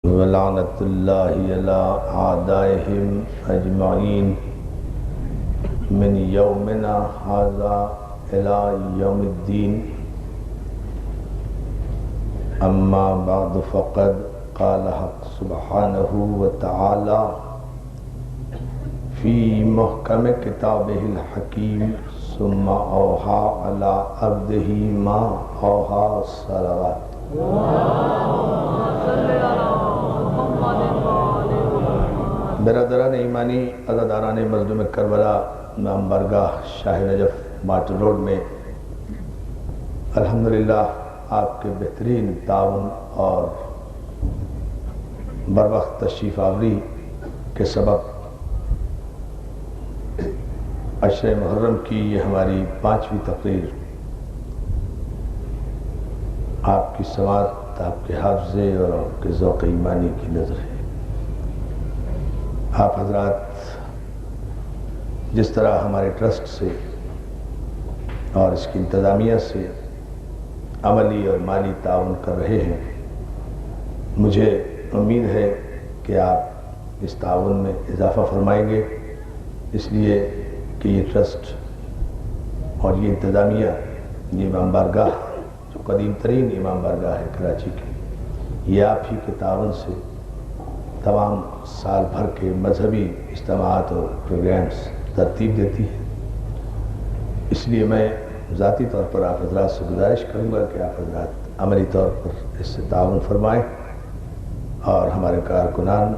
ولعنت اللہ علی اعدائہم اجمعین من یومنا ھذا الی یوم الدین اما بعد فقد قال حق سبحانہ وتعالی فی محکم کتابہ الحکیم ثم اوحی علی عبدہ ما اوحی صلوات برادران ایمانی، عزاداران مظلوم کربلا، امام بارگاہ شاہ نجف مارٹن روڈ میں الحمدللہ آپ کے بہترین تعاون اور بروقت تشریف آوری کے سبب عشر محرم کی یہ ہماری 5ویں تقریر آپ کی سماعت، آپ کے حافظے اور آپ کے ذوق ایمانی کی نظر ہے۔ آپ حضرات جس طرح ہمارے ٹرسٹ سے اور اس کی انتظامیہ سے عملی اور مالی تعاون کر رہے ہیں، مجھے امید ہے کہ آپ اس تعاون میں اضافہ فرمائیں گے، اس لیے کہ یہ ٹرسٹ اور یہ انتظامیہ، یہ امام بارگاہ جو قدیم ترین امام بارگاہ ہے کراچی کی، یہ آپ ہی کے تعاون سے تمام سال بھر کے مذہبی اجتماعات اور پروگرامز ترتیب دیتی ہے۔ اس لیے میں ذاتی طور پر آپ حضرات سے گزارش کروں گا کہ آپ حضرات عملی طور پر اس سے تعاون فرمائیں اور ہمارے کارکنان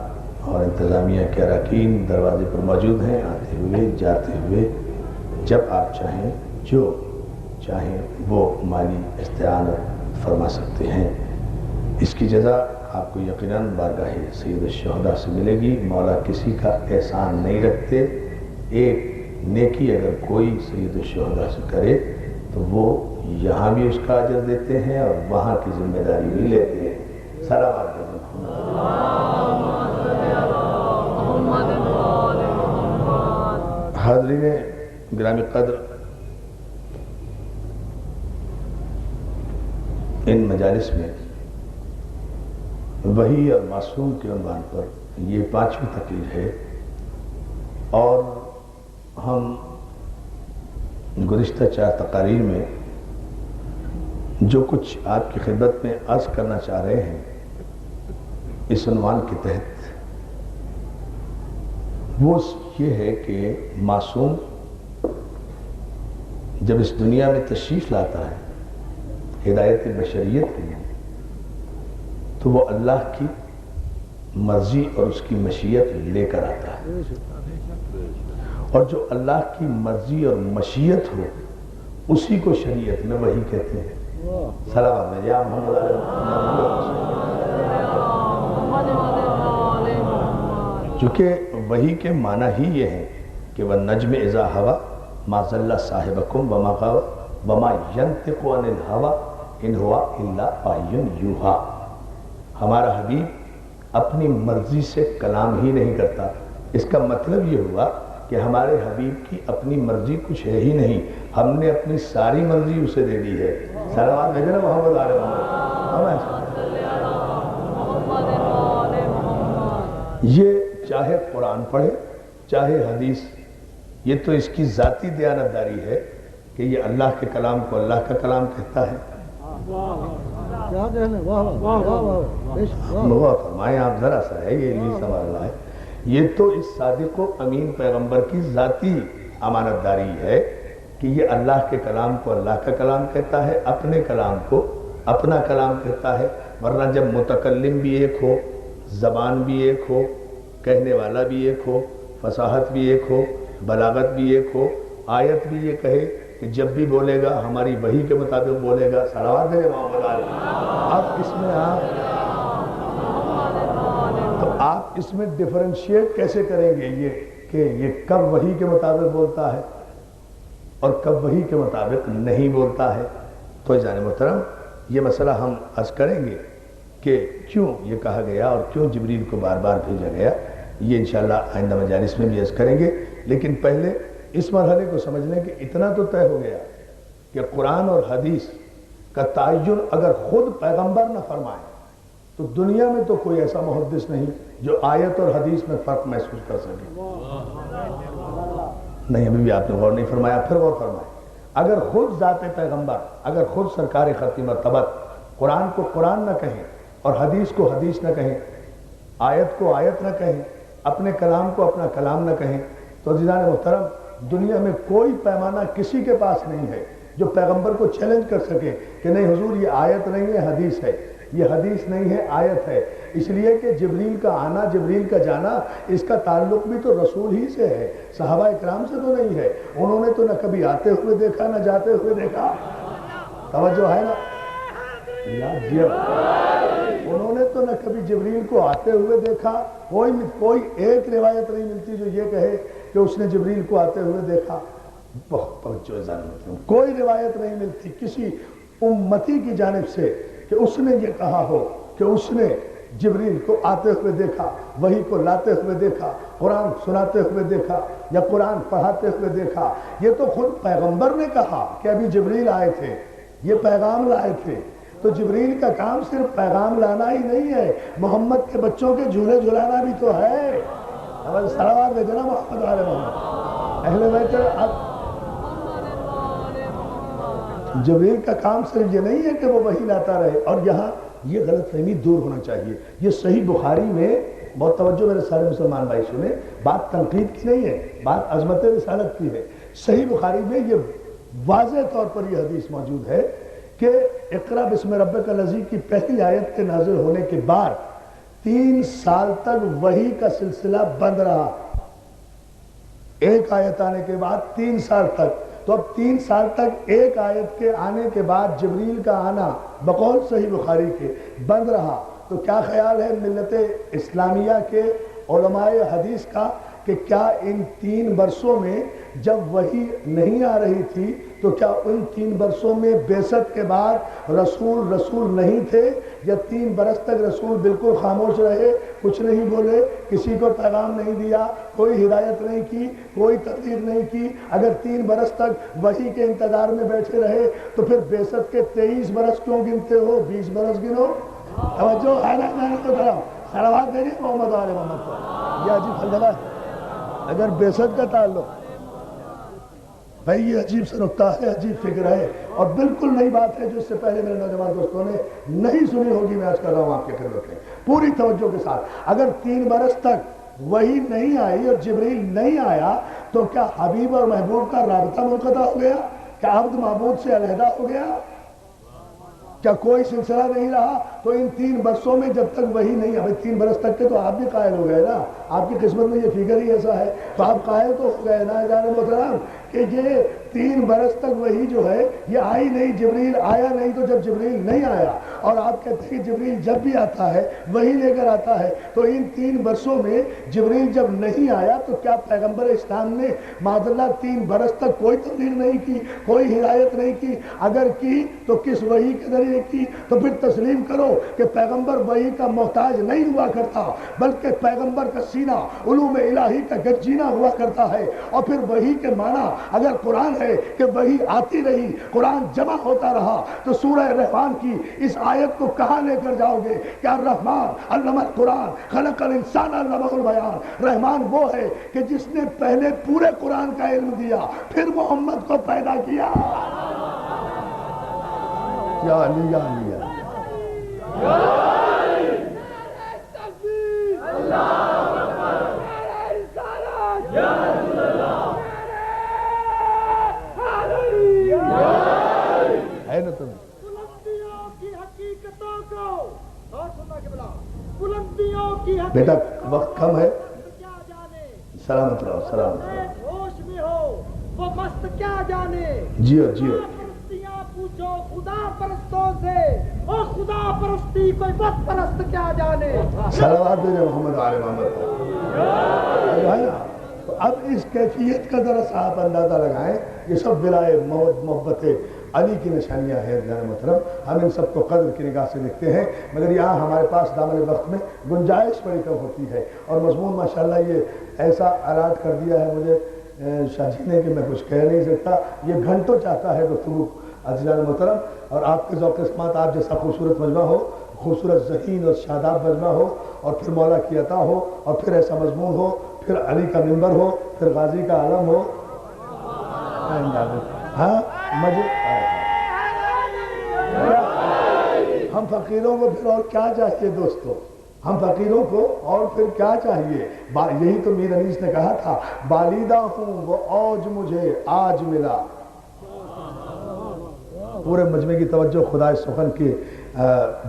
اور انتظامیہ کے اراکین دروازے پر موجود ہیں، آتے ہوئے جاتے ہوئے جب آپ چاہیں، جو چاہیں وہ مالی استعانت فرما سکتے ہیں۔ اس کی جزا آپ کو یقیناً بارگاہ سید الشہداء سے ملے گی۔ مولا کسی کا احسان نہیں رکھتے، ایک نیکی اگر کوئی سید الشہداء سے کرے تو وہ یہاں بھی اس کا اجر دیتے ہیں اور وہاں کی ذمہ داری بھی لیتے ہیں۔ صلوات حاضرین گرامی قدر، ان مجالس میں وحی اور معصوم کے عنوان پر یہ 5ویں تقریر ہے، اور ہم گزشتہ 4 تقاریر میں جو کچھ آپ کی خدمت میں عرض کرنا چاہ رہے ہیں اس عنوان کے تحت، وہ یہ ہے کہ معصوم جب اس دنیا میں تشریف لاتا ہے ہدایت بشریت کے لیے، تو وہ اللہ کی مرضی اور اس کی مشیت لے کر آتا ہے، اور جو اللہ کی مرضی اور مشیت ہو اسی کو شریعت میں وحی کہتے ہیں۔ صلوات میں یا محمد علیہ چونکہ وحی کے معنی ہی یہ ہے کہ وَالنَّجْمِ إِذَا هَوَى مَا ضَلَّ صَاحِبَكُمْ وَمَا غَوَى وَمَا يَنْطِقُ عَنِ الْهَوَى إِنْ هُوَ إِلَّا وَحْيٌ يُوحَىٰ۔ ہمارا حبیب اپنی مرضی سے کلام ہی نہیں کرتا۔ اس کا مطلب یہ ہوا کہ ہمارے حبیب کی اپنی مرضی کچھ ہے ہی نہیں، ہم نے اپنی ساری مرضی اسے دے دی ہے۔ صلوات بھیجنا محمد آل محمد۔ یہ چاہے قرآن پڑھے چاہے حدیث، یہ تو اس کی ذاتی دیانتداری ہے کہ یہ اللہ کے کلام کو اللہ کا کلام کہتا ہے۔ فرمائیں آپ ذرا سا ہے یہ نہیں سوال ہے، یہ تو اس صادق و امین پیغمبر کی ذاتی امانت داری ہے کہ یہ اللہ کے کلام کو اللہ کا کلام کہتا ہے، اپنے کلام کو اپنا کلام کہتا ہے۔ ورنہ جب متکلم بھی ایک ہو، زبان بھی ایک ہو، کہنے والا بھی ایک ہو، فصاحت بھی ایک ہو، بلاغت بھی ایک ہو، آیت بھی یہ کہے کہ جب بھی بولے گا ہماری وحی کے مطابق بولے گا۔ صلوات ہے محمد علیہ۔ آپ اس میں آپ اس میں ڈیفرنشیٹ کیسے کریں گے یہ کہ یہ کب وحی کے مطابق بولتا ہے اور کب وحی کے مطابق نہیں بولتا ہے؟ تو جان محترم، یہ مسئلہ ہم عرض کریں گے کہ کیوں یہ کہا گیا اور کیوں جبریل کو بار بار بھیجا گیا، یہ انشاءاللہ آئندہ مجالس میں بھی عرض کریں گے۔ لیکن پہلے اس مرحلے کو سمجھ لیں کہ اتنا تو طے ہو گیا کہ قرآن اور حدیث کا تعین اگر خود پیغمبر نہ فرمائیں تو دنیا میں تو کوئی ایسا محدث نہیں جو آیت اور حدیث میں فرق محسوس کر سکے. نہیں، ابھی بھی آپ نے غور نہیں فرمایا، پھر غور فرمائیں. اگر خود ذات پیغمبر، اگر خود سرکار ختم مرتبت قرآن کو قرآن نہ کہیں اور حدیث کو حدیث نہ کہیں، آیت کو آیت نہ کہیں، اپنے کلام کو اپنا کلام نہ کہیں، تو عزیزان محترم دنیا میں کوئی پیمانہ کسی کے پاس نہیں ہے جو پیغمبر کو چیلنج کر سکے کہ نہیں حضور یہ آیت نہیں ہے، حدیث ہے، یہ حدیث نہیں ہے، آیت ہے. اس لیے کہ جبریل کا آنا، جبریل کا جانا، اس کا تعلق بھی تو رسول ہی سے ہے، صحابہ اکرام سے تو نہیں ہے. انہوں نے تو نہ کبھی آتے ہوئے دیکھا نہ جاتے ہوئے دیکھا. توجہ ہے نا؟ انہوں نے تو نہ کبھی جبریل کو آتے ہوئے دیکھا. کوئی ایک روایت نہیں ملتی جو یہ کہے کہ اس نے جبریل کو آتے ہوئے دیکھا. کوئی روایت نہیں ملتی کسی امتی کی جانب سے کہ اس نے یہ کہا ہو کہ اس نے جبریل کو آتے ہوئے دیکھا، وحی کو لاتے ہوئے دیکھا، قرآن سناتے ہوئے دیکھا یا قرآن پڑھاتے ہوئے دیکھا. یہ تو خود پیغمبر نے کہا کہ ابھی جبریل آئے تھے، یہ پیغام لائے تھے. تو جبریل کا کام صرف پیغام لانا ہی نہیں ہے، محمد کے بچوں کے جھولے جھلانا بھی تو ہے. صلوات بھیجنا محمد والے محمد اہل بیت. جبریل کا کام صرف یہ نہیں ہے کہ وہ وحی لاتا رہے. اور یہاں یہ غلط فہمی دور ہونا چاہیے. یہ صحیح بخاری میں، بہت توجہ میرے سارے مسلمان بھائی سنیں، بات تنقید کی نہیں ہے، بات عظمت رسالت کی ہے. صحیح بخاری میں یہ واضح طور پر یہ حدیث موجود ہے کہ اقرا بسم ربک الذی کی پہلی آیت کے نازل ہونے کے بعد 3 سال تک وحی کا سلسلہ بند رہا. ایک آیت آنے کے بعد 3 سال تک. تو اب 3 سال تک ایک آیت کے آنے کے بعد جبریل کا آنا بقول صحیح بخاری کے بند رہا. تو کیا خیال ہے ملت اسلامیہ کے علماء حدیث کا کہ کیا ان 3 برسوں میں جب وحی نہیں آ رہی تھی تو کیا ان 3 برسوں میں بعثت کے بعد رسول نہیں تھے، یا 3 برس تک رسول بالکل خاموش رہے، کچھ نہیں بولے، کسی کو پیغام نہیں دیا، کوئی ہدایت نہیں کی، کوئی تبلیغ نہیں کی؟ اگر 3 برس تک وحی کے انتظار میں بیٹھے رہے تو پھر بعثت کے 23 برس کیوں گنتے ہو؟ 20 برس گنو. توجہ ہے نا؟ میں تو صلوات دے رہی محمد والے محمد پر. یہ عجیب فلسفہ ہے. اگر بعثت کا تعلق، بھائی یہ عجیب سا نکتہ ہے، عجیب فکر ہے، اور بالکل نئی بات ہے جو اس سے پہلے میرے نوجوان دوستوں نے نہیں سنی ہوگی. میں آج کر رہا ہوں آپ کے خدمت میں پوری توجہ کے ساتھ. اگر 3 برس تک وحی نہیں آئی اور جبریل نہیں آیا تو کیا حبیب اور محبوب کا رابطہ منقطع ہو گیا؟ کیا عبد معبود سے علیحدہ ہو گیا؟ کیا کوئی سلسلہ نہیں رہا؟ تو ان 3 برسوں میں جب تک وحی نہیں آئی، 3 برس تک کے تو آپ بھی قائل ہو گئے نا. آپ کی قسمت میں یہ فگر ہی ایسا ہے تو آپ قائل تو ہو گئے نا جان محترم کہ یہ 3 برس تک وحی جو ہے یہ آئی نہیں، جبریل آیا نہیں. تو جب جبریل نہیں آیا اور آپ کہتے ہیں کہ جبریل جب بھی آتا ہے وحی لے کر آتا ہے، تو ان 3 برسوں میں جبریل جب نہیں آیا تو کیا پیغمبر اسلام نے معذاللہ 3 برس تک کوئی تبلیغ نہیں کی، کوئی ہدایت نہیں کی؟ اگر کی تو کس وحی کے ذریعے کی؟ تو پھر تسلیم کرو کہ پیغمبر وحی کا محتاج نہیں ہوا کرتا، بلکہ پیغمبر کا سینہ علوم الہی کا گرجینا ہوا کرتا ہے. اور پھر وحی کے معنی اگر قرآن ہے کہ وحی آتی رہی، قرآن جمع ہوتا رہا، تو سورہ رحمان کی اس آیت کو کہاں لے کر جاؤ گے کہ الرحمن علم القرآن خلق الانسان علمہ البیان؟ رحمان وہ ہے کہ جس نے پہلے پورے قرآن کا علم دیا پھر محمد کو پیدا کیا. یا علی یا علی یا ہے نا تمہیں بیٹا وقت کم ہے. سلامت رہو، سلامت رہو. ہوش میں ہو وہ مست کیا جانے. جیو جیو. پوچھو خدا پرستوں سے، اور خدا پرستی کوئی بت پرست کیا جانے. صلوات دے محمد علی محمد. تو اب اس کیفیت کا ذرا صاحب اندازہ لگائیں. یہ سب ولائے محبت علی کی نشانیاں ہیں جان محترم. ہم ان سب کو قدر کی نگاہ سے دیکھتے ہیں، مگر یہاں ہمارے پاس دامن وقت میں گنجائش بڑی کم ہوتی ہے. اور مضمون ماشاءاللہ یہ ایسا الاٹ کر دیا ہے مجھے شاہ جی نے کہ میں کچھ کہہ نہیں سکتا. یہ گھنٹوں چاہتا ہے گفتگو عزیزان محترم. اور آپ کے ذوق سماعت، آپ جیسا خوبصورت مجمع ہو، خوبصورت ذہین اور شاداب مجمع ہو، اور پھر مولا کی عطا ہو، اور پھر ایسا مضمون ہو، پھر علی کا منبر ہو، پھر غازی کا علم ہو. ہاں ہم فقیروں کو پھر اور کیا چاہیے دوستو؟ ہم فقیروں کو اور پھر کیا چاہیے؟ یہی تو میر انیس نے کہا تھا، بالیدہ ہوں وہ اوج مجھے آج ملا. پورے مجمع کی توجہ خدا سخن کی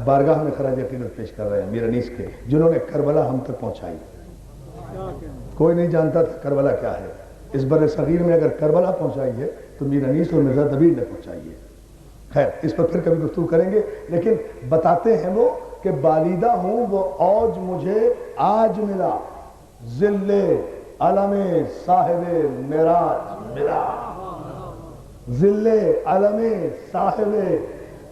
بارگاہ میں خراج عقیدت پیش کر رہے ہیں میر انیس کے، جنہوں نے کربلا ہم تک پہنچائی. کوئی نہیں جانتا تھا کربلا کیا ہے. اس بر صغیر میں اگر کربلا پہنچائی ہے تو میر انیس اور مرزا دبیر نے پہنچائی ہے. خیر اس پر پھر کبھی گفتگو کریں گے، لیکن بتاتے ہیں وہ کہ بالیدہ ہوں وہ اوج مجھے آج ملا، ذل علم صاحب معراج ملا. ذل علم صاحب،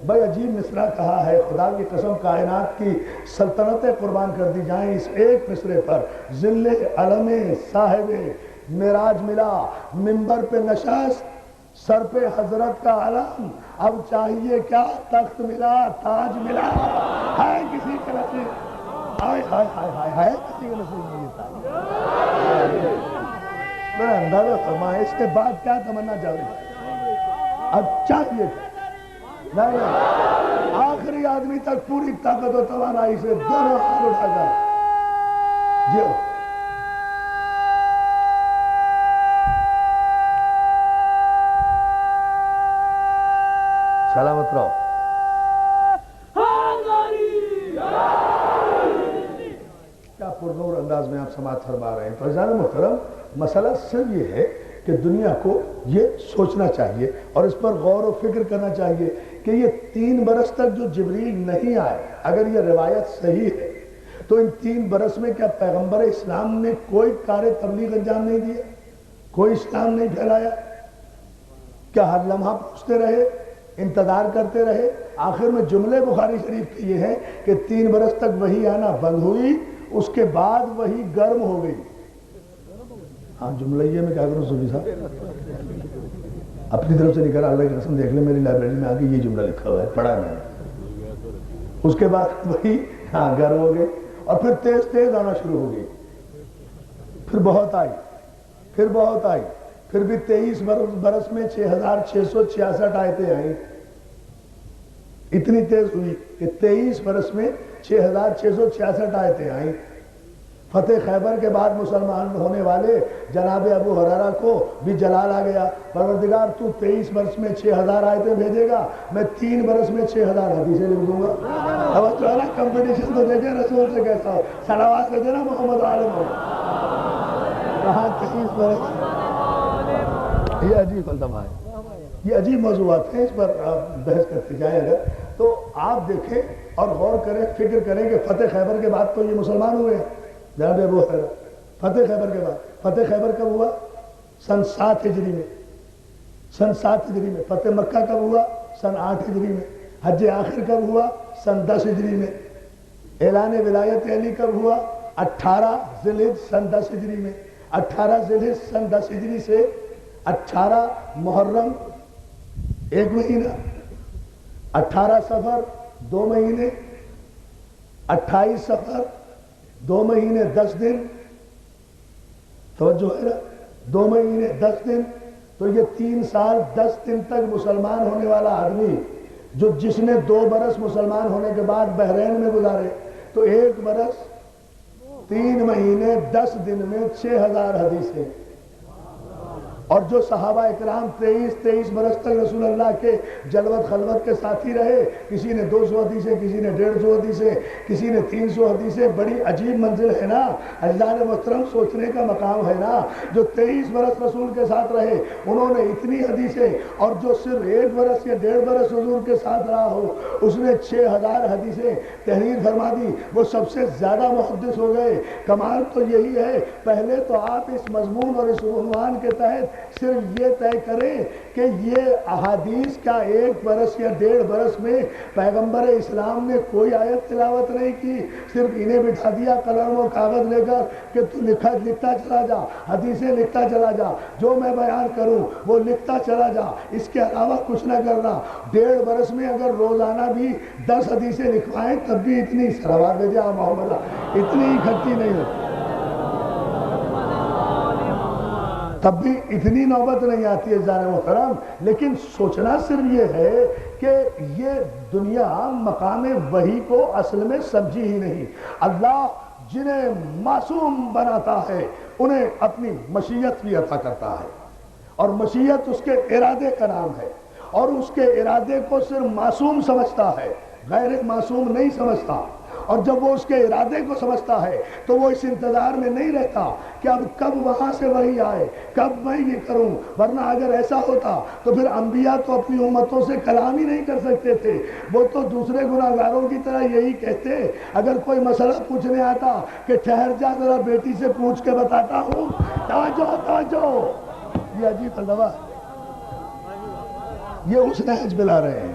بھائی عجیب مصرع کہا ہے. خدا کی قسم کائنات کی سلطنتیں قربان کر دی جائیں اس ایک مصرع پر. ذل علم صاحب معراج ملا، منبر پہ نشست، سر پہ حضرت کا علم، اب چاہیے کیا؟ تخت ملا، تاج ملا. ہے کسی کا نصیب؟ ہائے ہائے ہائے ہائے، ہے کسی کا نصیب نہیں تھا؟ میرا اندازہ فرمائے اس کے بعد کیا تمنا جاری ہے؟ اب چاہیے نہیں، آخری آدمی تک پوری طاقت و توانائی سے دونوں ہاتھ اٹھا کر جیو. سلامت رہو. کیا پرنور انداز میں آپ سماعت فرما رہے ہیں. تو عزیزان محترم، مسئلہ صرف یہ ہے کہ دنیا کو یہ سوچنا چاہیے اور اس پر غور و فکر کرنا چاہیے کہ یہ 3 برس تک جو جبریل نہیں آئے، اگر یہ روایت صحیح ہے تو ان 3 برس میں کیا پیغمبر اسلام نے کوئی کار تبلیغ انجام نہیں دیا؟ کوئی اسلام نہیں پھیلایا؟ کیا ہر لمحہ پوچھتے رہے، انتظار کرتے رہے؟ آخر میں جملے بخاری شریف کے یہ ہیں کہ 3 برس تک وحی آنا بند ہوئی، اس کے بعد وحی گرم ہو گئی. ہاں جملہ یہ میں کیا کروں صوفی صاحب؟ اپنی طرف سے نکلا، اللہ کی قسم دیکھ لیں میری لائبریری میں آگے یہ جملہ لکھا ہوا ہے، پڑھا ہے میں نے. اس کے بعد وہی گرم ہو گئی اور پھر تیز تیز آنا شروع ہو گئی. پھر بہت آئی، پھر بہت آئی، پھر بھی 23 برس میں 6666 آیتیں آئیں. اتنی تیز ہوئی کہ 23 برس میں 6666 آیتیں آئیں. فتح خیبر کے بعد مسلمان ہونے والے جناب ابو ہریرہ کو بھی جلال آ گیا. پروردگار تو 23 برس میں 6000 آیتیں بھیجے گا، میں 3 برس میں 6000 حدیثیں لکھ دوں گا. اب جو ہے نا کمپٹیشن تو دیکھیں رسول سے کیسا ہو. صلوات سے دینا محمد عالم ہو. کہاں 23 برس؟ یہ عجیب فلسفہ ہے، یہ عجیب موضوعات ہیں، اس پر بحث کرتے جائیں اگر تو آپ دیکھیں اور غور کریں، فکر کریں کہ فتح خیبر کے بعد تو یہ مسلمان ہوئے ہیں. جناب ابو ہریرہ فتح خیبر کے بعد، فتح خیبر کب ہوا؟ سن 7 ہجری میں. سن 7 ہجری میں. فتح مکہ کب ہوا؟ سن 8 ہجری میں. حج آخر کب ہوا؟ سن 10 ہجری میں. اعلان ولایت علی کب ہوا؟ 18 ذی الحجہ سن 10 ہجری میں. 18 ذی الحجہ سن 10 ہجری سے 18 محرم 1 مہینہ، 18 صفر 2 مہینے، 28 صفر 2 مہینے 10 دن. توجہ ہے نا؟ 2 مہینے 10 دن. تو یہ 3 سال 10 دن تک مسلمان ہونے والا آدمی جس نے 2 برس مسلمان ہونے کے بعد بحرین میں گزارے، تو 1 برس 3 مہینے 10 دن میں 6000 حدیثیں. اور جو صحابہ اکرام 23 برس تک رسول اللہ کے جلوت خلوت کے ساتھی رہے، کسی نے 200 حدیثیں، کسی نے 150 حدیثیں، کسی نے 300 حدیثیں. بڑی عجیب منزل ہے نا، اللہ محترم سوچنے کا مقام ہے نا. جو 23 برس رسول کے ساتھ رہے انہوں نے اتنی حدیثیں، اور جو صرف 1 برس یا 1.5 برس حضور کے ساتھ رہا ہو اس نے 6000 حدیثیں تحریر فرما دی. وہ سب سے زیادہ محدث ہو گئے. کمال تو یہی ہے، پہلے تو آپ اس مضمون اور اس عنوان کے تحت صرف یہ طے کریں کہ یہ احادیث کا 1 برس یا 1.5 برس میں پیغمبر اسلام نے کوئی آیت تلاوت نہیں کی، صرف انہیں بٹھا دیا قلم و کاغذ لے کر کہ تو لکھتا چلا جا، حدیثیں لکھتا چلا جا، جو میں بیان کروں وہ لکھتا چلا جا، اس کے علاوہ کچھ نہ کرنا۔ 1.5 برس میں اگر روزانہ بھی 10 حدیثیں لکھوائیں تب بھی اتنی سلوات بھیجے محمد، اتنی اکٹھی نہیں ہوتی، تب بھی اتنی نوبت نہیں آتی ہے جان محترم۔ لیکن سوچنا صرف یہ ہے کہ یہ دنیا مقام وحی کو اصل میں سمجھی ہی نہیں۔ اللہ جنہیں معصوم بناتا ہے انہیں اپنی مشیت بھی عطا کرتا ہے، اور مشیت اس کے ارادے کا نام ہے، اور اس کے ارادے کو صرف معصوم سمجھتا ہے، غیر معصوم نہیں سمجھتا۔ اور جب وہ اس کے ارادے کو سمجھتا ہے تو وہ اس انتظار میں نہیں رہتا کہ اب کب وہاں سے وحی آئے، کب میں یہ کروں، ورنہ اگر ایسا ہوتا تو پھر انبیاء تو اپنی امتوں سے کلام ہی نہیں کر سکتے تھے، وہ تو دوسرے گناہگاروں کی طرح یہی کہتے، اگر کوئی مسئلہ پوچھنے آتا کہ ٹھہر جا ذرا بیٹی سے پوچھ کے بتاتا ہوں، توجہ توجہ، یہ عجیب الدوا ہے، یہ اس نہج پہ لا رہے ہیں۔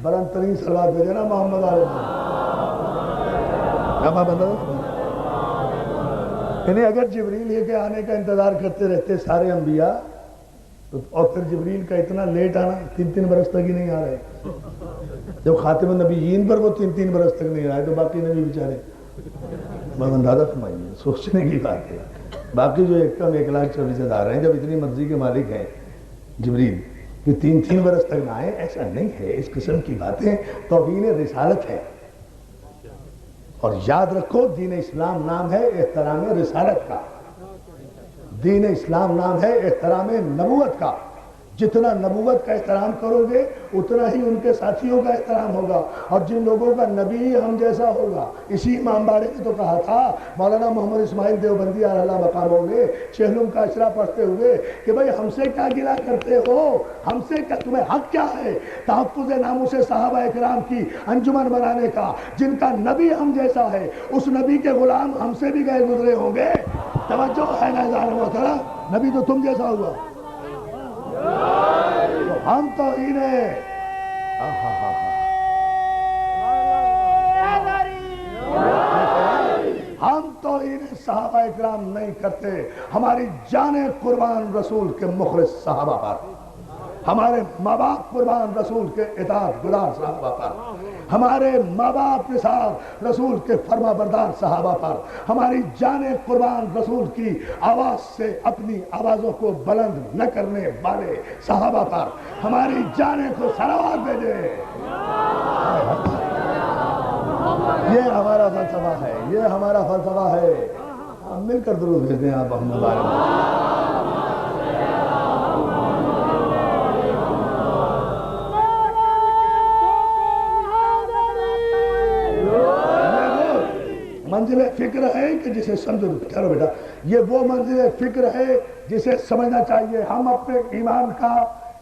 بلند ترین صلوات بھیجے نا محمد علیہ یعنی اگر جبریل یہ کہ آنے کا انتظار کرتے رہتے سارے انبیاء، اور پھر جبریل کا اتنا لیٹ آنا 3 برس تک ہی نہیں آ رہے، جب خاتم النبیین پر وہ 3 برس تک نہیں آئے تو باقی نبی بیچارے اندازہ فرمائیے، سوچنے کی بات ہے۔ باقی جو 1,24,000 ہیں، جب اتنی مرضی کے مالک ہیں جبریل کہ 3 برس تک نہ آئے، ایسا نہیں ہے۔ اس قسم کی باتیں توہین رسالت ہے، اور یاد رکھو دین اسلام نام ہے احترام رسالت کا، دین اسلام نام ہے احترام نبوت کا۔ جتنا نبوت کا احترام کرو گے اتنا ہی ان کے ساتھیوں کا احترام ہوگا، اور جن لوگوں کا نبی ہم جیسا ہوگا۔ اسی امام باڑے نے تو کہا تھا مولانا محمد اسماعیل دیوبندی اعلیٰ مقاموں میں شہلم کا اشرا پڑھتے ہوئے کہ بھائی ہم سے کیا گلا کرتے ہو، ہم سے کیا، تمہیں حق کیا ہے تحفظ ناموس صحابہ اکرام کی انجمن بنانے کا، جن کا نبی ہم جیسا ہے، اس نبی کے غلام ہم سے بھی گئے گزرے ہوں گے۔ توجہ ہے نا جان محترم، نبی تو تم جیسا ہوا، تو ہم تو انہیں ہم تو انہیں صحابہ اکرام نہیں کرتے، ہماری جانیں قربان رسول کے مخلص صحابہ پر، ہمارے ماں باپ قربان رسول کے اطاعت گزار صحابہ پر، ہمارے ماں باپ نثار رسول کے فرما بردار صحابہ پر، ہماری جانیں قربان رسول کی آواز سے اپنی آوازوں کو بلند نہ کرنے والے صحابہ پر، ہماری جانیں کو صلوات بھیجے۔ یہ ہمارا فلسفہ ہے، یہ ہمارا فلسفہ ہے۔ ہم مل کر درود بھیجتے ہیں آپ محمد علیہ۔ منزل فکر ہے کہ جسے سمجھو، چلو بیٹا، یہ وہ منزل فکر ہے جسے سمجھنا چاہیے۔ ہم اپنے ایمان کا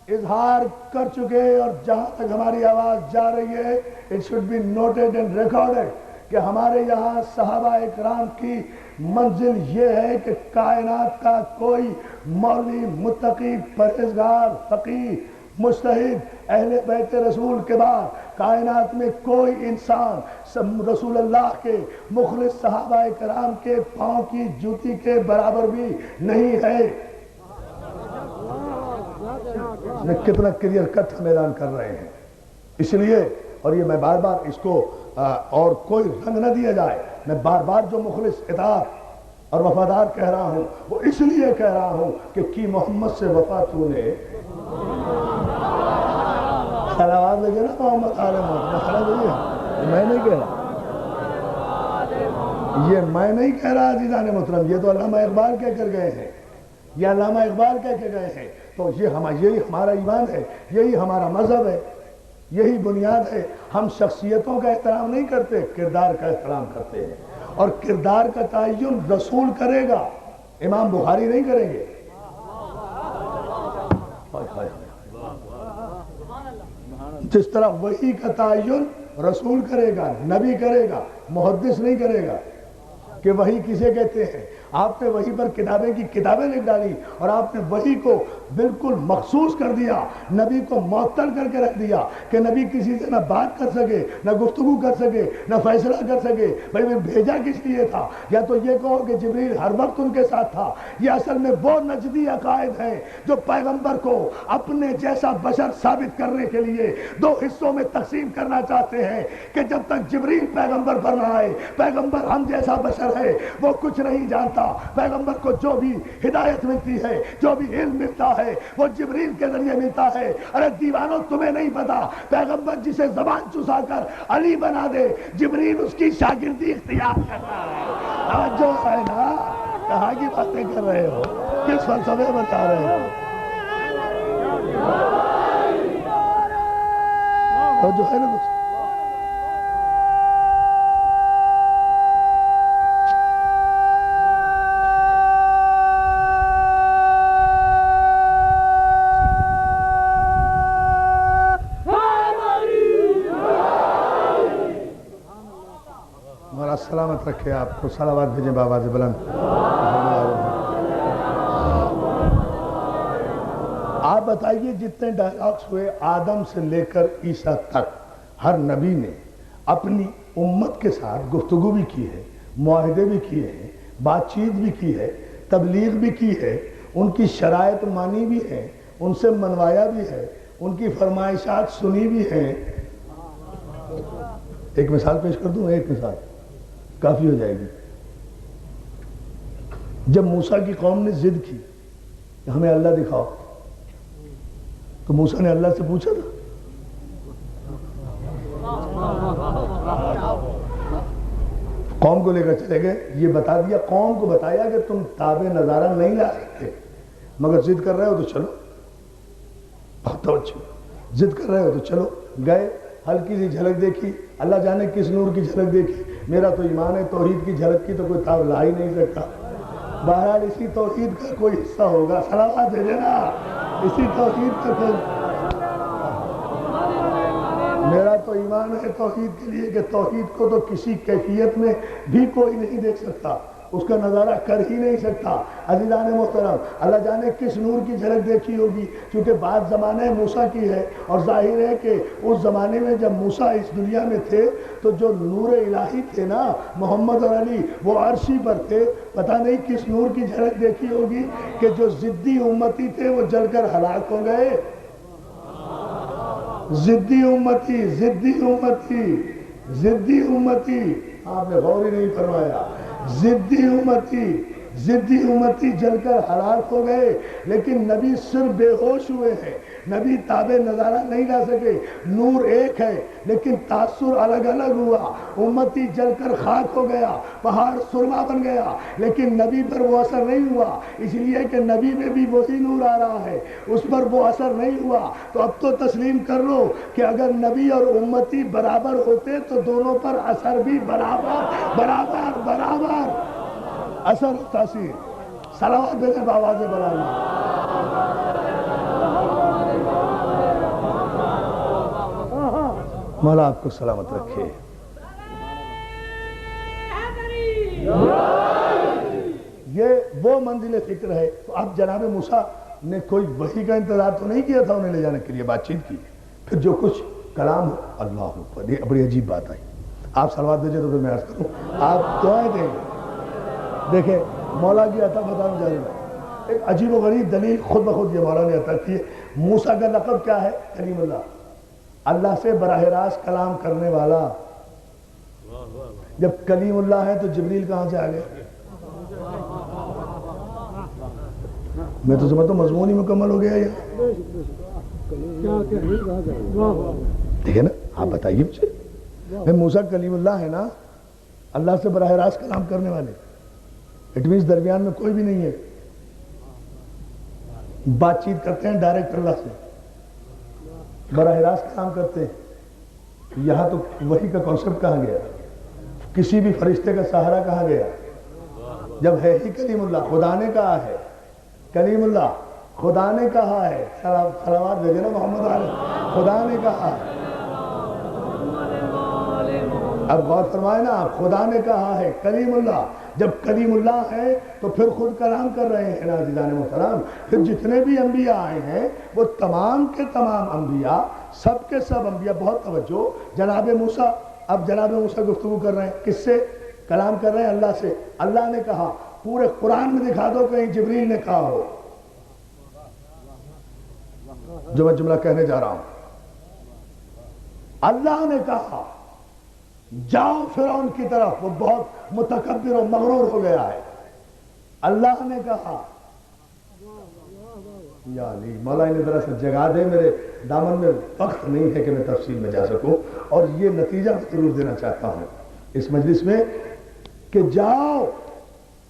اظہار کر چکے، اور جہاں تک ہماری آواز جا رہی ہے it should be noted and recorded کہ ہمارے یہاں صحابہ اکرام کی منزل یہ ہے کہ کائنات کا کوئی مولوی، متقی، پرہیزگار، فقیہ، مجتہد اہل بیت رسول کے بعد کائنات میں کوئی انسان رسول اللہ کے مخلص صحابہ اکرام کے پاؤں کی جوتی کے برابر بھی نہیں ہے۔ کتنا کلیئر کٹ میدان کر رہے ہیں، اس لیے، اور یہ میں بار بار اس کو اور کوئی رنگ نہ دیا جائے، میں بار بار جو مخلص اطاعت اور وفادار کہہ رہا ہوں وہ اس لیے کہہ رہا ہوں کہ کی محمد سے وفا تو نے، صلوات لگے نا محمد علیہ محمد، میں نہیں کہہ رہا، یہ میں نہیں کہہ رہا عزیزان محترم، یہ تو علامہ اقبال کہہ کر گئے ہیں، یہ علامہ اقبال کہہ کے گئے ہیں۔ تو یہی ہمارا ایمان ہے، یہی ہمارا مذہب ہے، یہی بنیاد ہے۔ ہم شخصیتوں کا احترام نہیں کرتے، کردار کا احترام کرتے ہیں، اور کردار کا تعین رسول کرے گا، امام بخاری نہیں کریں گے۔ جس طرح وحی کا تعین رسول کرے گا، نبی کرے گا، محدث نہیں کرے گا۔ کہ وحی کسے کہتے ہیں؟ آپ نے وحی پر کتابیں کی کتابیں لکھ ڈالی اور آپ نے وحی کو بالکل مخصوص کر دیا، نبی کو معطل کر کے رکھ دیا کہ نبی کسی سے نہ بات کر سکے، نہ گفتگو کر سکے، نہ فیصلہ کر سکے۔ بھائی میں بھیجا کس لیے تھا؟ یا تو یہ کہو کہ جبریل ہر وقت ان کے ساتھ تھا، یہ اصل میں وہ نجدی عقائد ہیں جو پیغمبر کو اپنے جیسا بشر ثابت کرنے کے لیے دو حصوں میں تقسیم کرنا چاہتے ہیں کہ جب تک جبریل پیغمبر پر نہ آئے، پیغمبر ہم جیسا بشر ہے، وہ کچھ نہیں جانتا۔ پیغمبر کو جو بھی ہدایت ملتی ہے، جو بھی علم ملتا ہے، وہ جبریل کے ذریعے ملتا ہے۔ ارے دیوانوں، تمہیں نہیں پتا پیغمبر جسے زبان چسا کر علی بنا دے، جبریل اس کی شاگردی اختیار کرتا ہے۔ جو ہے نا، کہاں کی باتیں کر رہے ہو؟ کس فلسفے بتا رہے ہو؟ جو ہے نا مولا سلامت رکھے آپ کو، صلوات بھیجیں بآواز بلند۔ آپ بتائیے جتنے ڈائلاگس ہوئے آدم سے لے کر عیسیٰ تک، ہر نبی نے اپنی امت کے ساتھ گفتگو بھی کی ہے، معاہدے بھی کیے ہیں، بات چیت بھی کی ہے، تبلیغ بھی کی ہے، ان کی شرائط مانی بھی ہے، ان سے منوایا بھی ہے، ان کی فرمائشات سنی بھی ہیں۔ ایک مثال پیش کر دوں، ایک مثال کافی ہو جائے گی۔ جب موسیٰ کی قوم نے ضد کی کہ ہمیں اللہ دکھاؤ، تو موسیٰ نے اللہ سے پوچھا تھا؟ قوم کو لے کر چلے گئے، یہ بتا دیا، قوم کو بتایا کہ تم تاب نظارہ نہیں لا سکتے، مگر ضد کر رہے ہو تو چلو۔ بہت توجہ، ضد کر رہے ہو تو چلو۔ گئے، ہلکی سی جھلک دیکھی، اللہ جانے کس نور کی جھلک دیکھی، میرا تو ایمان ہے توحید کی جھلک کی تو کوئی تاب لا ہی نہیں سکتا۔ بہرحال اسی توحید کا کوئی حصہ ہوگا، صلوات بھیجے نا، اسی توحید کا کوئی، میرا تو ایمان ہے توحید کے لیے کہ توحید کو تو کسی کیفیت میں بھی کوئی نہیں دیکھ سکتا، اس کا نظارہ کر ہی نہیں سکتا۔ عزیزان محترم، اللہ جانے کس نور کی جھلک دیکھی ہوگی، کیونکہ بات زمانہ موسیٰ کی ہے، اور ظاہر ہے کہ اس زمانے میں جب موسیٰ اس دنیا میں تھے تو جو نور الہی تھے نا، محمد اور علی، وہ عرشی پر تھے۔ پتہ نہیں کس نور کی جھلک دیکھی ہوگی کہ جو ضدی امتی تھے وہ جل کر ہلاک ہو گئے۔ ضدی امتی، ضدی امتی، ضدی امتی، آپ نے غور ہی نہیں فرمایا، ضدی امتی، ضدی امتی جل کر ہلاک ہو گئے، لیکن نبی صرف بے ہوش ہوئے ہیں، نبی تابع نظارہ نہیں لا سکے۔ نور ایک ہے لیکن تاثر الگ الگ ہوا، امتی جل کر خاک ہو گیا، پہاڑ سرما بن گیا، لیکن نبی پر وہ اثر نہیں ہوا، اس لیے کہ نبی میں بھی وہی نور آ رہا ہے، اس پر وہ اثر نہیں ہوا۔ تو اب تو تسلیم کر لو کہ اگر نبی اور امتی برابر ہوتے تو دونوں پر اثر بھی برابر برابر برابر اثر و تاثیر۔ صلوات بھیجیں بآواز بلند۔ مولا آپ کو سلامت رکھے۔ یہ وہ منزل فکر ہے۔ تو اب جناب موسیٰ نے کوئی وحی کا انتظار تو نہیں کیا تھا انہیں لے جانے کے لیے، بات چیت کی، پھر جو کچھ کلام ہو، اللہ اکبر، یہ بڑی عجیب بات آئی۔ آپ صلوات بھیجیں تو پھر میں عرض کروں، آپ دعائیں دیں گے۔ دیکھیں مولا کی عطا بتانا جا رہا ہے، ایک عجیب و غریب دلیل خود بخود یہ مولا نے عطا کی ہے۔ موسیٰ کا لقب کیا ہے؟ کلیم اللہ، اللہ سے براہ راست کلام کرنے والا۔ جب کلیم اللہ ہے تو جبریل کہاں سے آ گئے؟ میں تو سمجھتا ہوں مضمون ہی مکمل ہو گیا یہ۔ دیکھیں نا، آپ بتائیے مجھے، موسیٰ کلیم اللہ ہے نا، اللہ سے براہ راست کلام کرنے والے، اٹ مینس درمیان میں کوئی بھی نہیں ہے، بات چیت کرتے ہیں ڈائریکٹ اللہ سے، براہ راست کلام کرتے ہیں۔ یہاں تو وحی کا کانسیپٹ کہاں گیا؟ کسی بھی فرشتے کا سہارا کہاں گیا؟ جب ہے ہی کلیم اللہ، خدا نے کہا ہے کلیم اللہ، خدا نے کہا ہے، صلوات بھیجے نا محمد علیہ، خدا نے کہا ہے۔ اب غور فرمائے نا، خدا نے کہا ہے کلیم اللہ، جب کلیم اللہ ہے تو پھر خود کلام کر رہے ہیں نا عزیزان محترم۔ پھر جتنے بھی انبیاء آئے ہیں وہ تمام کے تمام انبیاء، سب کے سب انبیاء، بہت توجہ، جناب موسیٰ، اب جناب موسیٰ گفتگو کر رہے ہیں، کس سے کلام کر رہے ہیں؟ اللہ سے۔ اللہ نے کہا، پورے قرآن میں دکھا دو کہیں جبریل نے کہا ہو جو میں جملہ کہنے جا رہا ہوں۔ اللہ نے کہا جاؤ فرعون کی طرف، وہ بہت متکبر و مغرور ہو گیا ہے۔ اللہ نے کہا، یا علی مولا انہیں ذرا سے جگا دے، میرے دامن میں وقت نہیں ہے کہ میں تفصیل میں جا سکوں، اور یہ نتیجہ ضرور دینا چاہتا ہوں اس مجلس میں کہ جاؤ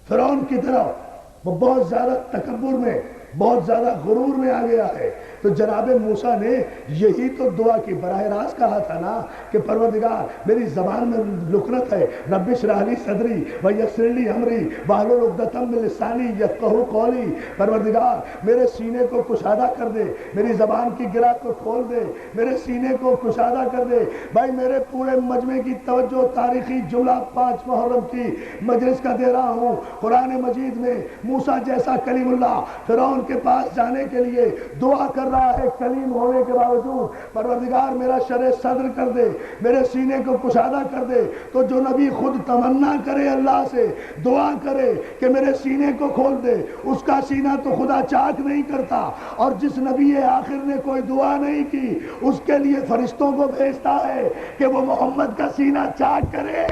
فرعون کی طرف، وہ بہت زیادہ تکبر میں، بہت زیادہ غرور میں آ گیا ہے۔ تو جناب موسیٰ نے یہی تو دعا کی، براہ راست کہا تھا نا کہ پروردگار میری زبان میں لکنت ہے، رب اشرح لی صدری ویسر لی امری واحلل عقدۃ من لسانی یفقہوا قولی، پروردگار میرے سینے کو کشادہ کر دے، میری زبان کی گرہ کو کھول دے، میرے سینے کو کشادہ کر دے۔ بھائی میرے پورے مجمع کی توجہ تاریخی جملہ 5 محرم کی مجلس کا دے رہا ہوں۔ قرآن مجید میں موسیٰ جیسا کلیم اللہ فرعون کے پاس جانے کے لیے دعا کر رہا ہے، کلیم ہونے کے باوجود، پروردگار میرا شرح صدر کر دے، میرے سینے کو کشادہ کر دے۔ تو جو نبی خود تمنا کرے اللہ سے، دعا کرے کہ میرے سینے کو کھول دے، اس کا سینہ تو خدا چاک نہیں کرتا، اور جس نبی آخر نے کوئی دعا نہیں کی اس کے لیے فرشتوں کو بھیجتا ہے کہ وہ محمد کا سینہ چاک کرے۔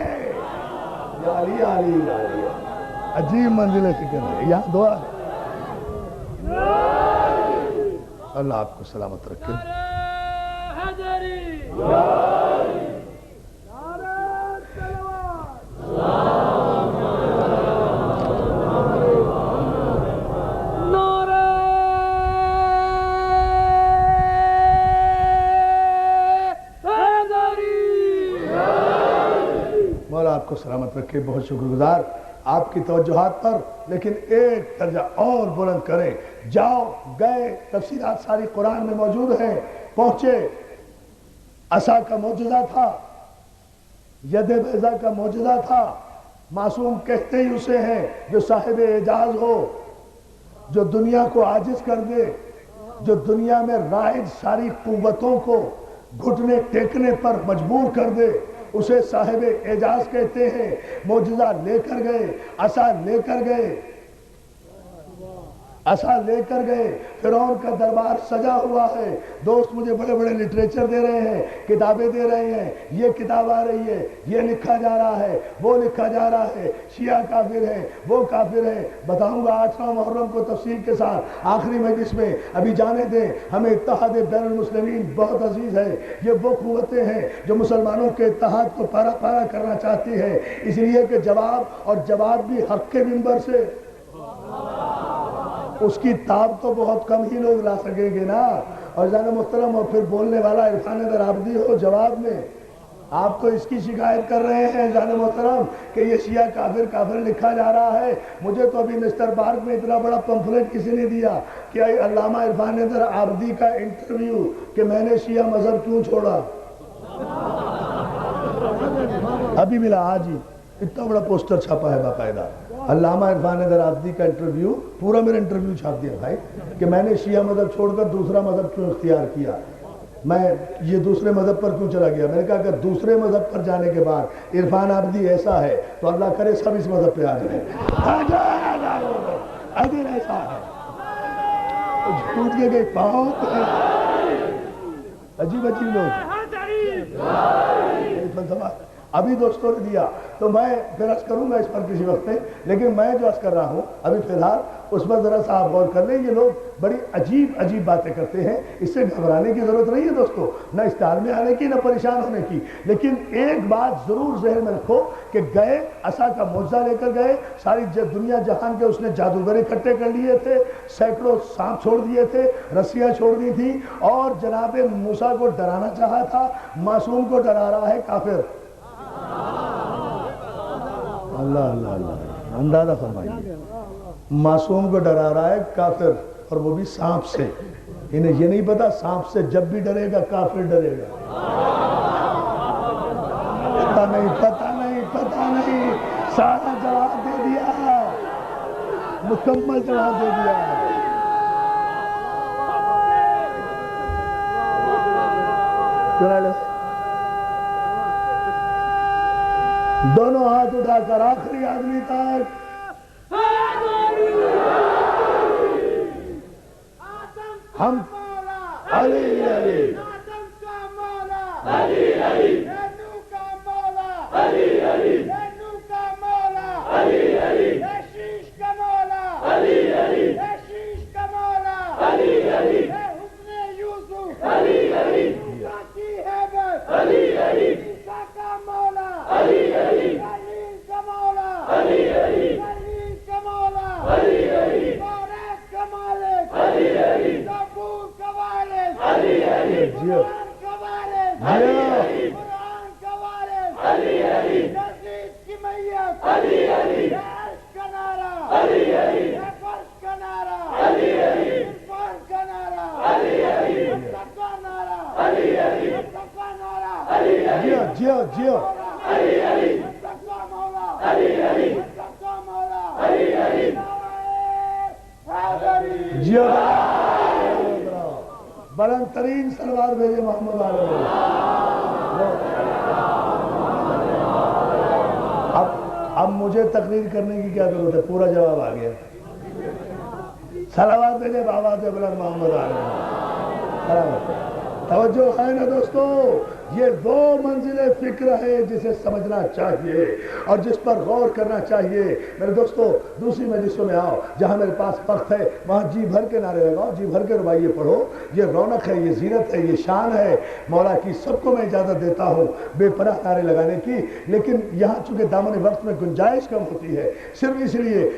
یا علی یا علی یا علی، عجیب منزل فکر ہے، یہاں دعا ہے۔ اللہ آپ کو سلامت رکھے۔ مولا آپ کو سلامت رکھے۔ بہت شکر گزار آپ کی توجہات پر، لیکن ایک درجہ اور بلند کریں۔ جاؤ، گئے، تفسیرات ساری قرآن میں موجود ہیں، پہنچے، عصا کا معجزہ تھا، ید بیضا کا معجزہ تھا، معصوم کہتے ہی اسے ہیں جو صاحب اعجاز ہو، جو دنیا کو عاجز کر دے، جو دنیا میں رائج ساری قوتوں کو گھٹنے ٹیکنے پر مجبور کر دے، اسے صاحب اعجاز کہتے ہیں۔ معجزہ لے کر گئے، عصا لے کر گئے، عصا لے کر گئے، فرعون کا دربار سجا ہوا ہے۔ دوست مجھے بڑے بڑے لٹریچر دے رہے ہیں، کتابیں دے رہے ہیں، یہ کتاب آ رہی ہے، یہ لکھا جا رہا ہے، وہ لکھا جا رہا ہے، شیعہ کافر ہے، وہ کافر ہے۔ بتاؤں گا 8 محرم کو تفصیل کے ساتھ آخری مجلس میں، ابھی جانے دیں۔ ہمیں اتحاد بین المسلمین بہت عزیز ہے، یہ وہ قوتیں ہیں جو مسلمانوں کے اتحاد کو پارا پارا کرنا چاہتی ہے، اس لیے کہ جواب بھی حق کے منبر سے، اس کی تاب تو بہت کم ہی لوگ لا سکیں گے نا۔ اور جان محترم، اور پھر بولنے والا عرفان در عابدی ہو جواب میں، آپ تو اس کی شکایت کر رہے ہیں جان محترم کہ یہ شیعہ کافر لکھا جا رہا ہے۔ مجھے تو ابھی مسٹر پارک میں اتنا بڑا پمفلٹ کسی نے دیا کہ علامہ عرفان در عابدی کا انٹرویو کہ میں نے شیعہ مذہب کیوں چھوڑا، ابھی ملا آج ہی، اتنا بڑا پوسٹر چھاپا ہے باقاعدہ، علامہ عرفان در عابدی کا انٹرویو، پورا میرا انٹرویو چھاپ دیا بھائی کہ میں نے شیعہ مذہب چھوڑ کر دوسرا مذہب کیوں اختیار کیا، میں یہ دوسرے مذہب پر کیوں چلا گیا۔ میں نے کہا اگر دوسرے مذہب پر جانے کے بعد عرفان عابدی ایسا ہے تو اللہ کرے سب اس مذہب پہ آ جائیں، اگر ایسا ہے جھوٹ کے گئے پاؤں عجیب لوگ فلسفہ ابھی دوستوں نے دیا، تو میں پھر عرض کروں گا اس پر کسی وقت میں، لیکن میں جو عرض کر رہا ہوں ابھی فی الحال اس پر ذرا سا آپ غور کر لیں۔ یہ لوگ بڑی عجیب باتیں کرتے ہیں، اس سے گھبرانے کی ضرورت نہیں ہے دوستو، نہ اسٹار میں آنے کی، نہ پریشان ہونے کی، لیکن ایک بات ضرور ذہن میں رکھو کہ گئے، عصا کا معجزہ لے کر گئے، ساری دنیا جہان کے اس نے جادوگر اکٹھے کر لیے تھے، سینکڑوں سانپ چھوڑ دیے تھے، رسیاں چھوڑ دی تھی، اور جناب موسیٰ کو ڈرانا چاہا تھا، معصوم کو ڈرا رہا ہے کافر۔ اللہ اندازہ فرمائیے، معصوم کو ڈرا رہا ہے کافر، اور وہ بھی سانپ سے۔ انہیں یہ نہیں پتا سانپ سے جب بھی ڈرے گا کافر ڈرے گا۔ پتہ نہیں سارا جواب دے دیا، مکمل جواب دے دیا۔ دونوں ہاتھ اٹھا کر آخری آدمی تک ہم علی علی آدم کا مولا علی علی، نو کا مولا علی علی، نو کا مولا علی علی، شیش کا مولا علی علی، شیش کا مولا علی علی، حسن یوسف علی علی، موسیٰ کی ہیبت علی علی، عیسیٰ کا مولا علی علی، خلیل کا مولا علی علی، خلیل کا مولا علی علی، توریت کا مالک علی علی، زبور کا وارث علی علی، قرآن کا وارث علی علی، قرآن کا وارث علی علی، یزید کی میت علی علی، عرش کا نعرہ علی علی، فرش کا نعرہ علی علی، عرفان کا نعرہ علی علی، حق کا نعرہ علی علی، حق کا نعرہ علی علی، جیو علی علی، حق کا مولا علی علی، حق کا مولا علی علی، حیدری جیو بلند ترین سلوات بھیجے محمد علیہ۔ اب مجھے تقریر کرنے کی کیا ضرورت ہے، پورا جواب آ گیا۔ سلوات بھیجے بابا سے بلند محمد علیہ۔ توجہ ہے نا دوستو، یہ دو منزل فکر ہے جسے سمجھنا چاہیے اور جس پر غور کرنا چاہیے۔ میرے دوستو دوسری مجلسوں میں آؤ، جہاں میرے پاس وقت ہے وہاں جی بھر کے نعرے لگاؤ، جی بھر کے رباعیے پڑھو۔ یہ رونق ہے، یہ زینت ہے، یہ شان ہے مولا کی۔ سب کو میں اجازت دیتا ہوں بے پناہ نعرے لگانے کی، لیکن یہاں چونکہ دامن وقت میں گنجائش کم ہوتی ہے، صرف اس لیے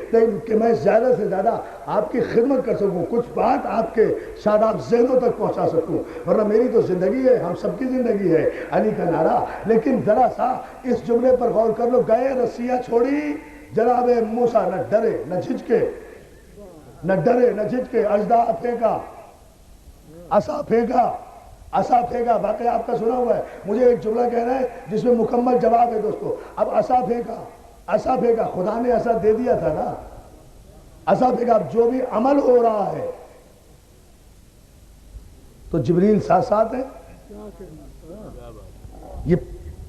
کہ میں زیادہ سے زیادہ آپ کی خدمت کر سکوں، کچھ بات آپ کے شاداب ذہنوں تک پہنچا سکوں، ورنہ میری تو زندگی ہے، ہم سب کی زندگی ہے علی کا نعرہ۔ لیکن ذرا سا اس جملے پر غور کر لو، گئے رسیاں چھوڑی جناب موسیٰ، نہ ڈرے نہ جھجکے، نہ ڈرے نہ جھجکے، اژدہا پھینکا، عصا پھینکا، عصا پھینکا۔ باقی آپ کا سنا ہوا ہے، مجھے ایک جملہ کہنا ہے جس میں مکمل جواب ہے دوستو۔ اب عصا پھینکا، عصا پھینکا، خدا نے عصا دے دیا تھا نا، عصا پھینکا۔ اب جو بھی عمل ہو رہا ہے تو جبریل ساتھ ساتھ ہے۔ یہ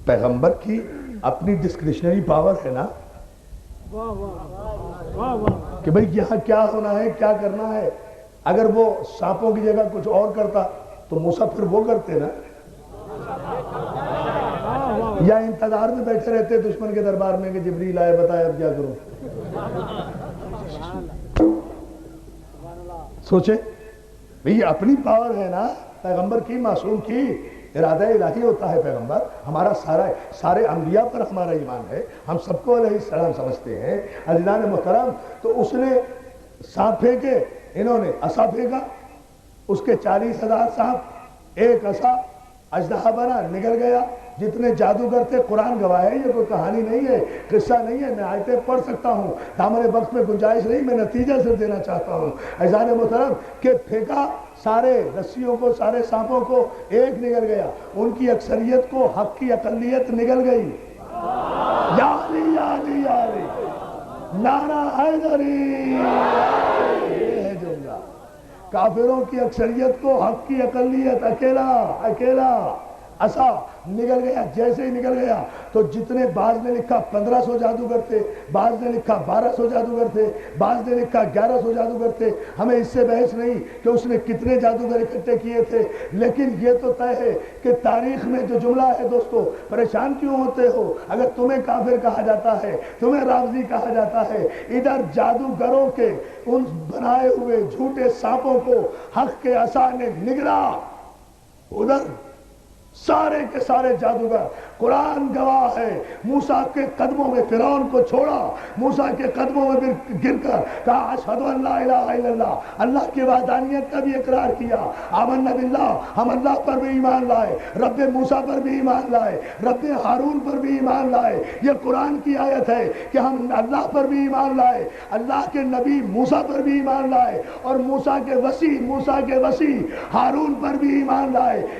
پیغمبر کی اپنی ڈسکریشنری پاور ہے نا کہ بھئی یہاں کیا ہونا ہے، کیا کرنا ہے۔ اگر وہ سانپوں کی جگہ کچھ اور کرتا تو موسیٰ پھر وہ کرتے نا، یا انتظار میں بیٹھے رہتے دشمن کے دربار میں کہ جبریل آئے بتائے اب کیا کروں۔ سوچے بھئی یہ اپنی پاور ہے نا پیغمبر کی، معصوم کی، ارادہ الہی ہوتا ہے پیغمبر۔ ہمارا سارے انبیاء پر ہمارا ایمان ہے، ہم سب کو علیہ السلام سمجھتے ہیں۔ عزیزان محترم، تو اس نے سانپ پھینکے، انہوں نے عصا پھینکا، اس کے 40,000 سانپ، ایک عصا، اژدہا بنا، نگل گیا۔ جتنے جادوگر تھے، قرآن گواہ ہے، یہ کوئی کہانی نہیں ہے، قصہ نہیں ہے، میں آیتیں پڑھ سکتا ہوں، دامن وقت میں گنجائش نہیں، میں نتیجہ صرف دینا چاہتا ہوں عزیزان محترم کہ پھینکا، سارے رسیوں کو، سارے سانپوں کو، ایک نگل گیا۔ ان کی اکثریت کو حق کی اقلیت نگل گئی۔ یا علی یا علی یا علی، نعرہ حیدری، یہ ہے جملہ۔ کافروں کی اکثریت کو حق کی اقلیت، اکیلا عصا نگل گیا۔ جیسے ہی نگل گیا تو جتنے، بعض نے لکھا 1500 جادوگر تھے، بعض نے لکھا 1200 جادوگر تھے، بعض نے لکھا 1100 جادوگر تھے۔ ہمیں اس سے بحث نہیں کہ اس نے کتنے جادوگر اکٹھے کیے تھے، لیکن یہ تو طے ہے کہ تاریخ میں جو جملہ ہے دوستو، پریشان کیوں ہوتے ہو؟ اگر تمہیں کافر کہا جاتا ہے، تمہیں رافضی کہا جاتا ہے، ادھر جادوگروں کے ان بنائے ہوئے جھوٹے سانپوں کو حق کے عصا نے نگلا، ادھر سارے کے سارے جادوگر۔ قرآن گواہ ہے، موسیٰ کے قدموں میں فرعون کو چھوڑا، موسیٰ کے قدموں میں گر کر کہا اشہد ان لا الہ الا اللہ، اللہ کی وحدانیت کا بھی اقرار کیا۔ آمنا باللہ، ہم اللہ پر بھی ایمان لائے، رب موسیٰ پر بھی ایمان لائے، رب ہارون پر بھی ایمان لائے۔ یہ قرآن کی آیت ہے کہ ہم اللہ پر بھی ایمان لائے، اللہ کے نبی موسیٰ پر بھی ایمان لائے، اور موسیٰ کے وسیع ہارون پر بھی ایمان لائے،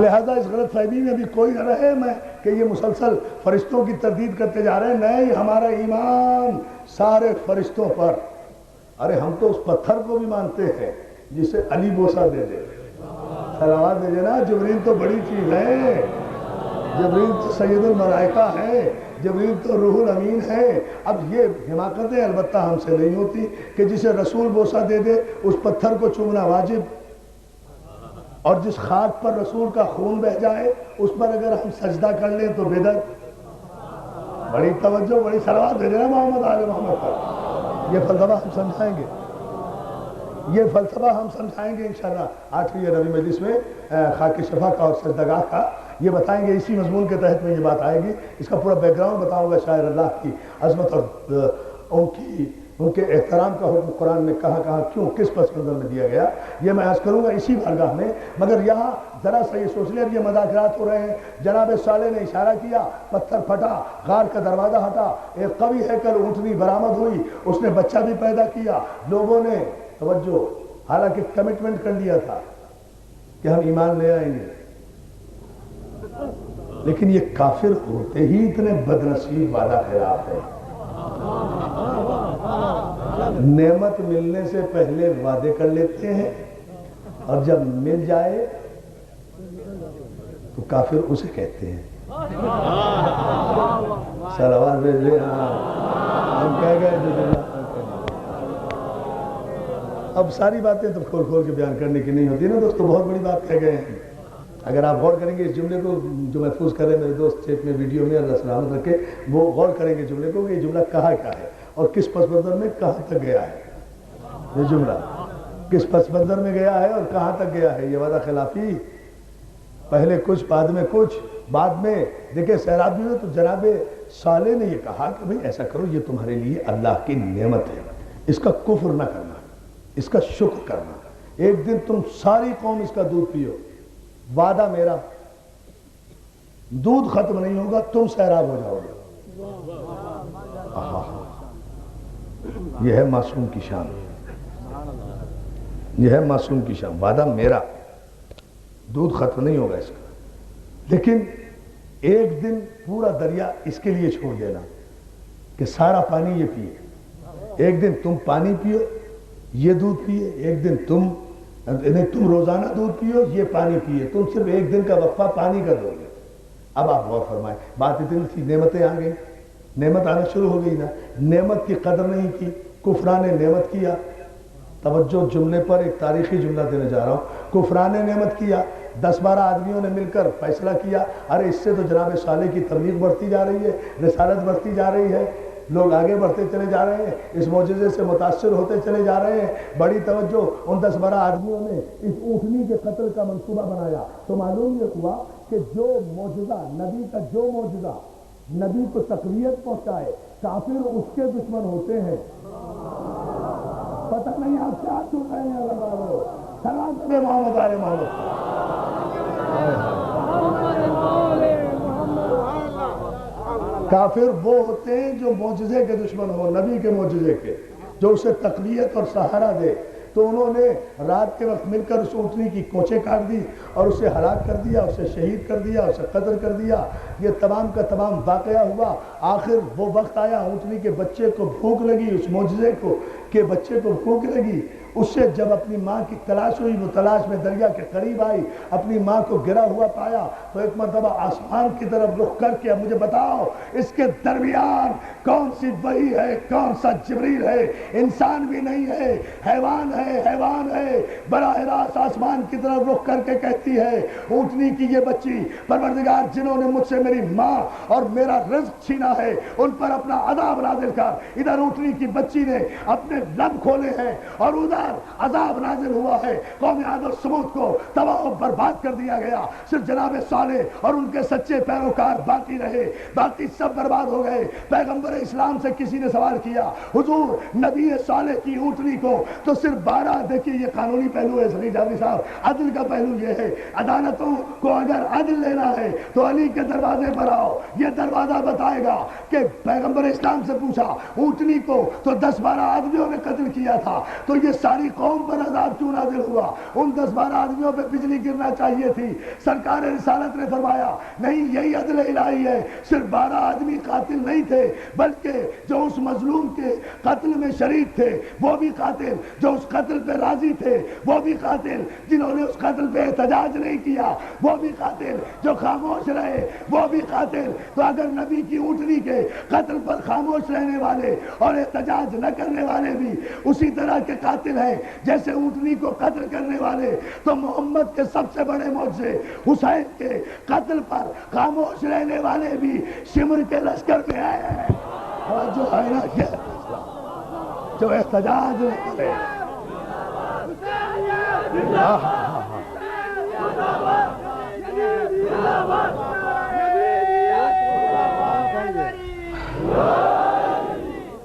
لہذا اس غلط فہمی میں بھی کوئی نہ رہے میں کہ یہ مسلسل فرشتوں کی تردید کرتے جا رہے ہیں. نہیں، ہمارا ایمان سارے فرشتوں پر. ارے ہم تو اس پتھر کو بھی مانتے ہیں جسے علی بوسہ دے دے. صلوات دے دینا. جبریل تو بڑی چیز ہے، جبریل تو سید الملائکہ ہے، جبریل تو روح الامین ہے. اب یہ حماقتیں البتہ ہم سے نہیں ہوتی کہ جسے رسول بوسہ دے دے اس پتھر کو چومنا واجب، اور جس خاک پر رسول کا خون بہہ جائے اس پر اگر ہم سجدہ کر لیں تو بدعت. بڑی توجہ، بڑی صلوات دے دینا محمد آل محمد پر. یہ فلسفہ ہم سمجھائیں گے، یہ فلسفہ ہم سمجھائیں گے انشاءاللہ 8ویں ربیع مجلس میں خاک شفا کا اور سجدگاہ کا. یہ بتائیں گے، اسی مضمون کے تحت میں یہ بات آئے گی. اس کا پورا بیک گراؤنڈ بتاؤں گا، شاعر اللہ کی عظمت اور ان کے احترام کا حکم قرآن میں کہاں کہاں کیوں کس پس منظر میں دیا گیا. یہ میں عرض کروں گا اسی بارگاہ میں. مگر یہاں ذرا سا یہ سوچ لیں، یہ مذاکرات ہو رہے ہیں. جناب صالح نے اشارہ کیا، پتھر پھٹا، غار کا دروازہ ہٹا، ایک قوی ہیکل اونٹنی برآمد ہوئی، اس نے بچہ بھی پیدا کیا. لوگوں نے توجہ، حالانکہ کمٹمنٹ کر لیا تھا کہ ہم ایمان لے آئیں گے، لیکن یہ کافر ہوتے ہی اتنے بدنصیب وعدہ خلاف ہے. نعمت ملنے سے پہلے وعدے کر لیتے ہیں اور جب مل جائے تو کافر اسے کہتے ہیں. صلوات بھیج لیں. ہم کہہ گئے اب ساری باتیں تو کھول کھول کے بیان کرنے کی نہیں ہوتی نا دوستو. بہت بڑی بات کہہ گئے ہیں. اگر آپ غور کریں گے اس جملے کو جو محفوظ کر رہے ہیں میرے دوست چیپ میں ویڈیو میں، اللہ سلامت رکھے، وہ غور کریں گے جملے کو کہ یہ جملہ کہا کیا ہے اور کس پس منظر میں کہاں تک گیا ہے. یہ جملہ کس پس منظر میں گیا ہے اور کہاں تک گیا ہے. یہ وعدہ خلافی پہلے کچھ بعد میں کچھ. بعد میں دیکھیں سیراب بھی ہو تو جناب صالح نے یہ کہا کہ بھئی ایسا کرو، یہ تمہارے لیے اللہ کی نعمت ہے، اس کا کفر نہ کرنا، اس کا شکر کرنا. ایک دن تم ساری قوم اس کا دودھ پیو. وعدہ میرا، دودھ ختم نہیں ہوگا، تم سیراب ہو جاؤ گے. یہ ہے معصوم کی شان، یہ ہے معصوم کی شان. وعدہ میرا، دودھ ختم نہیں ہوگا اس کا، لیکن ایک دن پورا دریا اس کے لیے چھوڑ دینا کہ سارا پانی یہ پیے. ایک دن تم پانی پیو، یہ دودھ پیے. ایک دن تم روزانہ دودھ پیو، یہ پانی پیے. تم صرف ایک دن کا وقفہ پانی کا دو گے. اب آپ غور فرمائیں، بات اتنی تھی، نعمتیں آ گئی، نعمت آنا شروع ہو گئی نا. نعمت کی قدر نہیں کی، کفران نعمت کیا. توجہ جملے پر ایک تاریخی جملہ دینے جا رہا ہوں. کفران نعمت کیا. 10-12 آدمیوں نے مل کر فیصلہ کیا، ارے اس سے تو جناب صالح کی تبلیغ بڑھتی جا رہی ہے، رسالت بڑھتی جا رہی ہے، لوگ آگے بڑھتے چلے جا رہے ہیں، اس معجزے سے متاثر ہوتے چلے جا رہے ہیں. بڑی توجہ. ان 10-12 آدمیوں نے اس اونٹنی کے قتل کا منصوبہ بنایا. تو معلوم یہ ہوا کہ جو معجزہ نبی کا، جو معجزہ نبی کو تقویت پہنچائے، کافر اس کے دشمن ہوتے ہیں. پتہ نہیں آپ کیا چھوڑ رہے ہیں. سلام کرے محمد آل محمد. کافر وہ ہوتے ہیں جو معجزے کے دشمن ہو، نبی کے معجزے کے، جو اسے تقویت اور سہارا دے. تو انہوں نے رات کے وقت مل کر اس اونٹنی کی کونچیں کاٹ دی اور اسے ہلاک کر دیا، اسے شہید کر دیا، اسے قتل کر دیا. یہ تمام کا تمام واقعہ ہوا. آخر وہ وقت آیا، اونٹنی کے بچے کو بھوک لگی، اس معجزے کو کہ بچے کو بھوک لگی. اس سے جب اپنی ماں کی تلاش ہوئی، وہ تلاش میں دریا کے قریب آئی، اپنی ماں کو گرا ہوا پایا تو ایک مرتبہ آسمان کی طرف رخ کر کے اب مجھے بتاؤ اس کے درمیان کون سی وحی ہے، کون سا جبریل ہے؟ انسان بھی نہیں ہے، حیوان ہے، حیوان ہے. براہ راست آسمان کی طرف رخ کر کے کہتی ہے اونٹنی کی یہ بچی، پروردگار جنہوں نے مجھ سے میری ماں اور میرا رزق چھینا ہے ان پر اپنا عذاب نازل کر. ادھر اونٹنی کی بچی نے اپنے لب کھولے ہیں اور ادھر عذاب نازل ہوا ہے. قوم عاد و سمود کو تباہ و برباد کر دیا گیا. صرف جناب صالح اور ان کے سچے پیروکار باقی رہے، باقی سب برباد ہو گئے. پیغمبر اسلام سے کسی نے سوال کیا حضور نبی صالح کی اونٹنی کو تو صرف 12، دیکھیے یہ قانونی پہلو ہے سلی جاوی صاحب، عدل کا پہلو یہ ہے، عدالتوں کو اگر عدل لینا ہے تو علی کے دروازے پر آؤ. یہ دروازہ بتائے گا کہ پیغمبر اسلام سے پوچھا اونٹنی کو تو 10-12 آدمیوں نے قتل کیا تھا، تو یہ ساری قوم پر عذاب کیوں نازل ہوا؟ ان 10-12 آدمیوں پہ بجلی گرنا چاہیے تھی۔ سرکار رسالت نے فرمایا نہیں، یہی عدل الہی ہے، صرف 12 آدمی قاتل نہیں تھے، بلکہ جو اس مظلوم کے قتل میں شریک تھے وہ بھی قاتل، جو اس قتل پہ راضی تھے وہ بھی قاتل، جنہوں نے اس قتل پہ احتجاج نہیں کیا وہ بھی قاتل، جو خاموش رہے وہ بھی قاتل۔ تو اگر نبی کی اونٹنی کے قتل پر خاموش رہنے والے اور احتجاج نہ کرنے والے بھی اسی طرح کے قاتل ہیں جیسے اونٹنی کو قتل کرنے والے، تو محمد کے سب سے بڑے معجزے حسین کے قتل پر خاموش رہنے والے بھی شمر کے لشکر میں آئے ہیں، اور جو ہے نا کہ جو احتجاج نہ کرے۔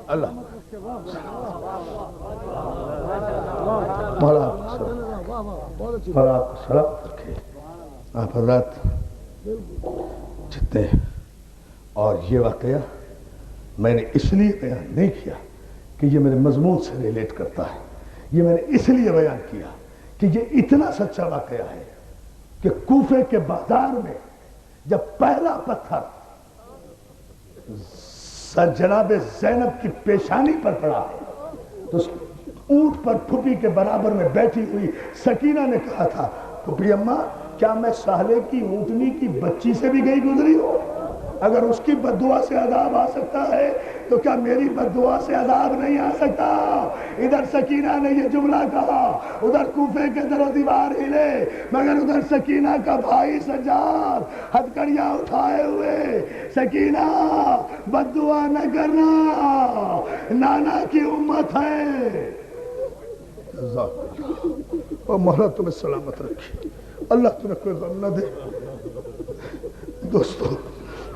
اللہ مولا آپ کو سلامت رکھے۔ آپ حضرات جتنے، اور یہ واقعہ میں نے اس لیے بیان نہیں کیا کہ یہ میرے مضمون سے ریلیٹ کرتا ہے، یہ میں نے اس لیے بیان کیا کہ یہ اتنا سچا واقعہ ہے کہ کوفے کے بازار میں جب پہلا پتھر جناب زینب کی پیشانی پر پڑا تو اس اونٹ پر پھپھی کے برابر میں بیٹھی ہوئی سکینہ نے کہا تھا، پھپھی اماں کیا میں سہلے کی اونٹنی کی بچی سے بھی گئی گزری ہوں؟ اگر اس کی بددعا سے عذاب آ سکتا ہے تو کیا میری بددعا سے عذاب نہیں آ سکتا؟ ادھر سکینہ نے یہ جملہ کہا، ادھر کوفے کے در و دیوار ہلے، مگر ادھر سکینہ کا بھائی سجاد ہتھکڑیاں اٹھائے ہوئے، سکینہ بددعا نہ کرنا، نانا کی امت ہے۔ اور مولا تمہیں سلامت رکھے، اللہ تمہیں کوئی غم نہ دے۔ دوستو